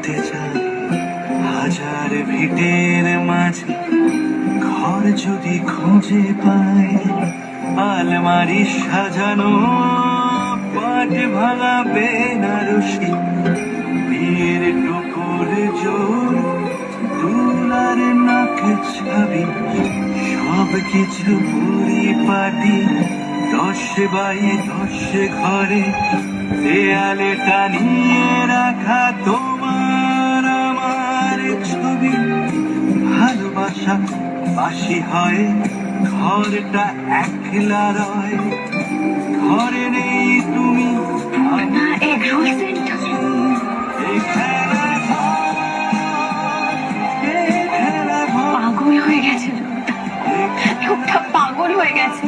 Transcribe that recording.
বলতে চাই হাজার ভিটের মাঝে ঘর যদি খুঁজে পায়, আলমারি সাজানো পাট ভাঙা বেনারসি, বিয়ের টুকুর জোর দুলার নাক ছাবি, সব কিছু পরিপাটি 10 x 10 ঘরে দেয়ালে টানিয়ে রাখা তোমার আমার ছবি। ভালোবাসা বাসি হয়, ঘরটা একলা রয়, ঘরে নেই তুমি না এগ রোল সেন্ট পাগল হয়ে গেছে লোকটা পাগল হয়ে গেছে।